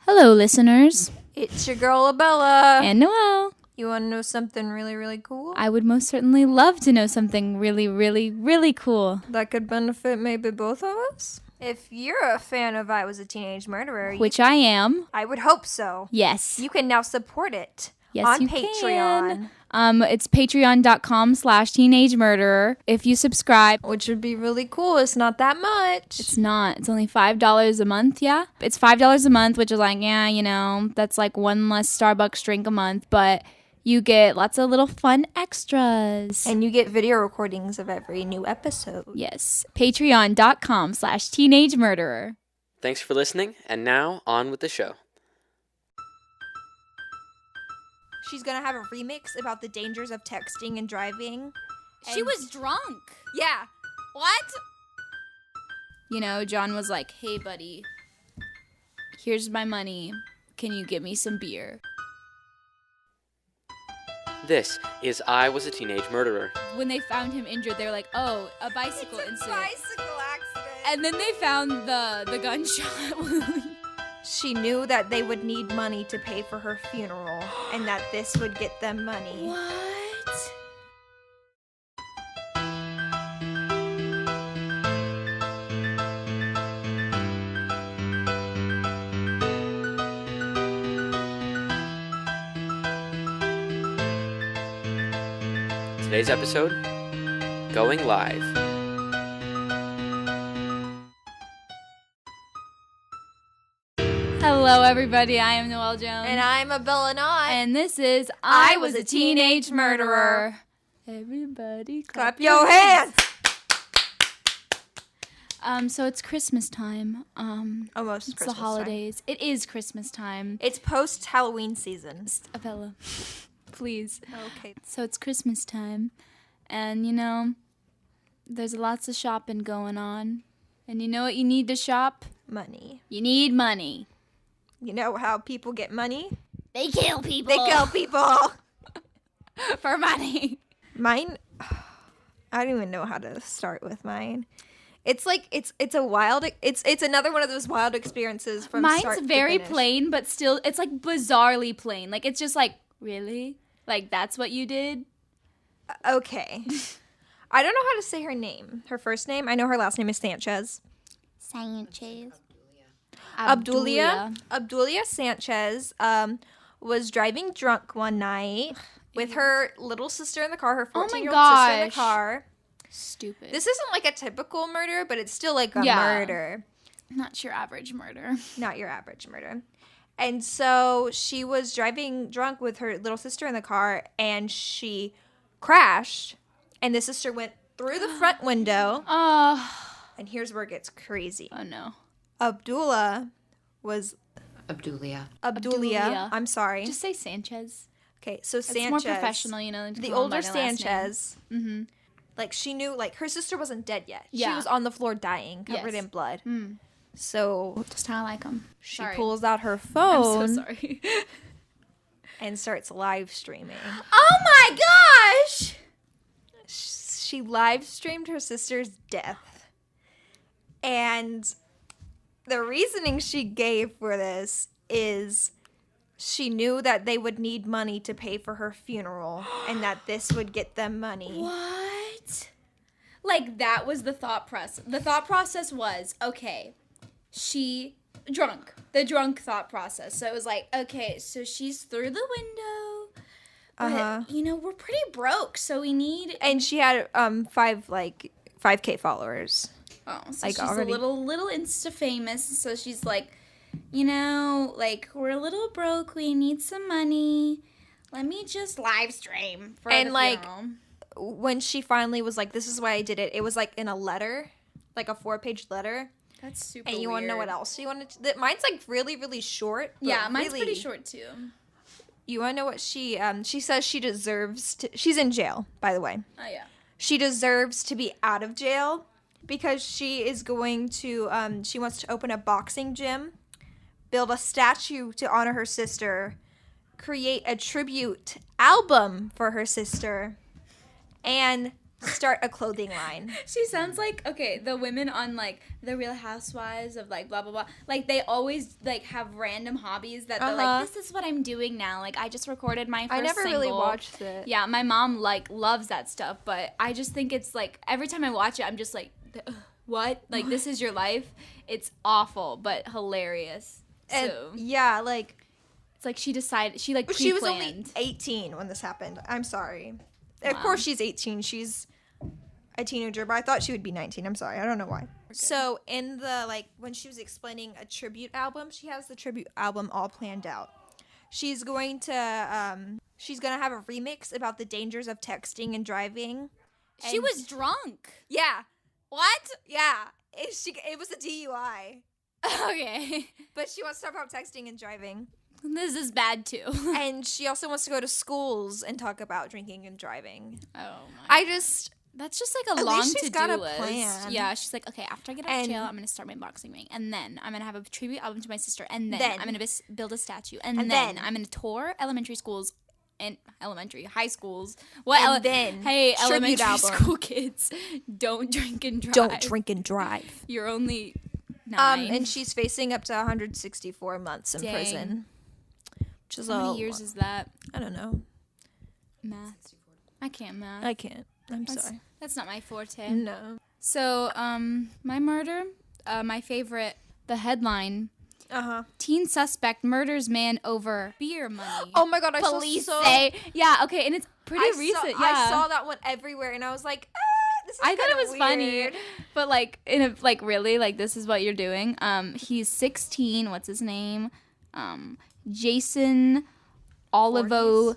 Hello, listeners. It's your girl, Abella. And Noelle. You want to know something really, really cool? I would most certainly love to know something really, really, really cool. That could benefit maybe both of us? If you're a fan of I Was a Teenage Murderer, Which I am. I would hope so. Yes. You can now support it Yes, on you Patreon. can. It's patreon.com/teenagemurderer. If you subscribe, Which would be really cool. It's not that much. it's not. It's only $5 a month, yeah? It's $5 a month, which is like, yeah, you know, that's like one less Starbucks drink a month, but you get lots of little fun extras. And you get video recordings of every new episode. Yes. Patreon.com/teenagemurderer. Thanks for listening, and now on with the show. She's going to have a remix about the dangers of texting and driving. She was drunk. Yeah. What? You know, John was like, hey, buddy, here's my money. Can you get me some beer? This is I Was a Teenage Murderer. When they found him injured, they were like, oh, a bicycle incident. Bicycle accident. And then they found the gunshot wound. She knew that they would need money to pay for her funeral, and that this would get them money. What? Today's episode, Going Live. Hello, everybody. I am Noelle Jones. And I'm Abella Knott. And this is I Was a Teenage Murderer. Everybody Clap your hands! So it's Christmas time. Almost It's Christmas the holidays. It is Christmas time. It's post-Halloween season. Abella, please. Okay. So it's Christmas time. And, you know, there's lots of shopping going on. And you know what you need to shop? Money. You need money. You know how people get money? They kill people. They kill people. for money. Mine, I don't even know how to start with mine. It's like, it's a wild, it's another one of those wild experiences from Mine's start to very finish. plain, but still, it's like bizarrely plain. Like, it's just like, really? Like, that's what you did? Okay. I don't know how to say her name. Her first name. I know her last name is Sanchez. Sanchez. Abdulia Sanchez was driving drunk one night with her little sister in the car, her 14-year-old sister in the car. Stupid. This isn't like a typical murder, but it's still like a murder. Not your average murder. Not your average murder. And so she was driving drunk with her little sister in the car, and she crashed, and the sister went through the front window. Oh. And here's where it gets crazy. Oh, no. Abdulia. Abdulia. I'm sorry. Just say Sanchez. Okay, so It's Sanchez. more professional, you know. The older Sanchez. Mm-hmm. Like, she knew, like, her sister wasn't dead yet. Yeah. She was on the floor dying, covered in blood. Mm. So Just how I like them. she pulls out her phone I'm so sorry. and starts live streaming. Oh my gosh! She live streamed her sister's death. And the reasoning she gave for this is she knew that they would need money to pay for her funeral and that this would get them money. What? Like, that was the thought process. The thought process was, okay, the drunk thought process. So it was like, okay, so she's through the window, but, you know, we're pretty broke, so we need... And she had 5K followers. Oh, so like, she's already. a little Insta famous, so she's like, you know, like, we're a little broke, we need some money, let me just live stream for the funeral. When she finally was like, this is why I did it, it was like in a letter, like a 4-page letter. That's super And you want to know what else she wanted to... Mine's like really, really short. But Yeah, mine's really, pretty short too. You want to know what she says she deserves to... She's in jail, by the way. Oh, yeah. She deserves to be out of jail because she is going to... she wants to open a boxing gym, build a statue to honor her sister, create a tribute album for her sister, and start a clothing line. She sounds like, okay, the women on, like, The Real Housewives of, like, blah, blah, blah. Like, they always, like, have random hobbies that they're like, this is what I'm doing now. Like, I just recorded my first I never single. really watched it. Yeah, my mom, like, loves that stuff. But I just think it's, like, every time I watch it, I'm just like, what? Like, this is your life? It's awful, but hilarious. And, So, yeah, like, it's like she decided, she, like, she was pre-planned. only 18 when this happened. I'm sorry. Of Wow. course she's 18. She's a teenager, but I thought she would be 19. I'm sorry. I don't know why. So in the, like, when she was explaining a tribute album, she has the tribute album all planned out. She's going to have a remix about the dangers of texting and driving. She And- was drunk. Yeah. What? Yeah. It was a DUI. Okay. But she wants to talk about texting and driving. This is bad, too. And she also wants to go to schools and talk about drinking and driving. Oh, my. That's just like a At long least she's got to-do a list. plan. Yeah, she's like, okay, after I get out of And- jail, I'm going to start my boxing ring. And then I'm going to have a tribute album to my sister. And then, Then- I'm going to build a statue. And And then, then- I'm going to tour elementary schools and high schools. And then hey, tribute elementary album. school kids, don't drink and drive. and drive. You're only 9. And she's facing up to 164 months in Dang. prison. Which is How many years is that? I don't know. Math. I can't math. I can't. I'm That's- sorry. That's not my forte. No. So, my murder, my favorite, the headline, teen suspect murders man over beer money. Oh my god, I Police saw so say, yeah, okay, and it's pretty recent. Yeah, I saw that one everywhere and I was like, this is I thought it kinda was funny, weird. but like, really, like, this is what you're doing. He's 16. What's his name? Jason Olivo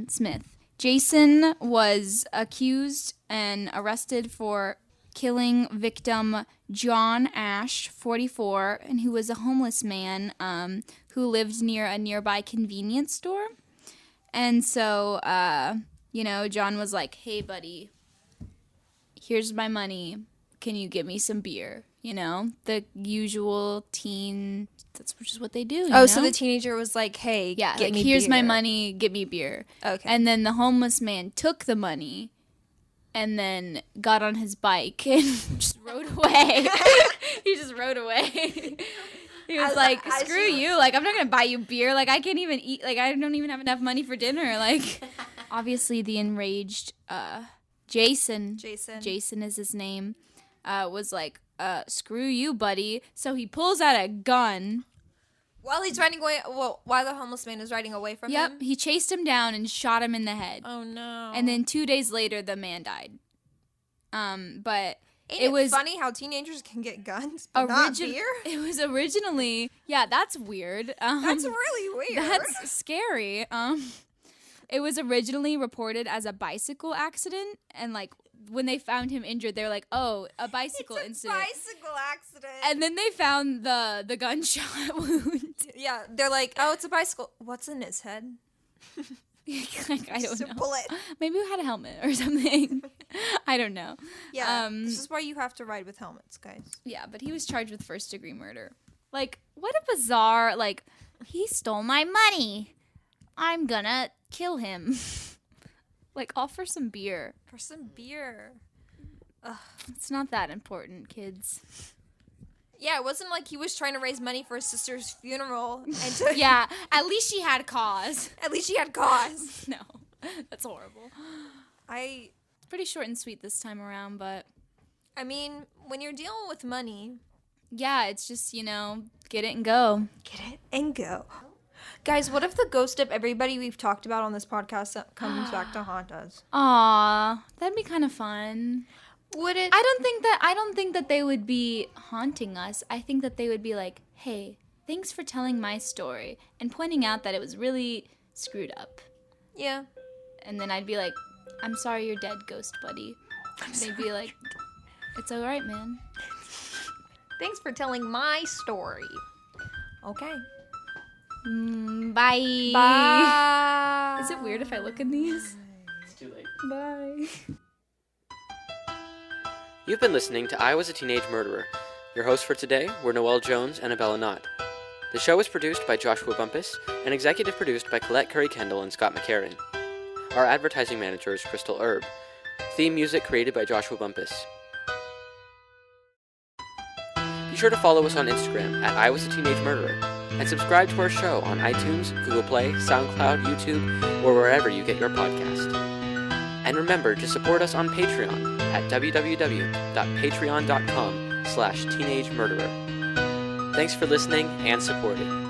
Smith. Jason was accused and arrested for killing victim John Ash, 44, and who was a homeless man who lived near a nearby convenience store. And so, John was like, hey, buddy, here's my money. Can you give me some beer? You know, the usual teen, that's just what they do. You know? So the teenager was like, hey, Yeah, get like, me here's my beer. money, get me beer. Okay. And then the homeless man took the money and then got on his bike and just rode away. He just rode away. He was like, screw you. Like, I'm not going to buy you beer. Like, I can't even eat. Like, I don't even have enough money for dinner. Like, obviously the enraged Jason is his name, was like, screw you, buddy. So he pulls out a gun. While he's riding away, while the homeless man is riding away from him? He chased him down and shot him in the head. Oh no. And then 2 days later, the man died. But Ain't it was funny how teenagers can get guns, but not beer? It was originally, yeah, that's weird. That's really weird. That's scary. It was originally reported as a bicycle accident, and like when they found him injured, they were like, "Oh, a bicycle incident." Bicycle accident. And then they found the gunshot wound. Yeah, they're like, oh, it's a bicycle. What's in his head? Like, I don't Just a know. bullet. Maybe we had a helmet or something. I don't know. Yeah, this is why you have to ride with helmets, guys. Yeah, but he was charged with first-degree murder. Like, what a bizarre, like, he stole my money. I'm gonna kill him. Like, all for some beer. For some beer. It's not that important, kids. Yeah, it wasn't like he was trying to raise money for his sister's funeral. And to, Yeah, at least she had cause. At least she had cause. No, that's horrible. I It's pretty short and sweet this time around, but mean, when you're dealing with money, yeah, it's just, get it and go. get it and go. Guys, what if the ghost of everybody we've talked about on this podcast comes back to haunt us? Aw, that'd be kind of fun. Would it? I don't think that they would be haunting us. I think that they would be like, "Hey, thanks for telling my story and pointing out that it was really screwed up." Yeah. And then I'd be like, "I'm sorry you're dead, ghost buddy." They'd be like, "It's all right, man." Thanks for telling my story. Okay. Bye. Bye. Is it weird if I look in these? It's too late. Bye. You've been listening to I Was a Teenage Murderer. Your hosts for today were Noelle Jones and Abella Knott. The show was produced by Joshua Bumpus and executive produced by Colette Curry Kendall and Scott McCarran. Our advertising manager is Crystal Erb. Theme music created by Joshua Bumpus. Be sure to follow us on Instagram at I Was a Teenage Murderer, and subscribe to our show on iTunes, Google Play, SoundCloud, YouTube, or wherever you get your podcast. And remember to support us on Patreon at www.patreon.com/teenagemurderer. Thanks for listening and supporting.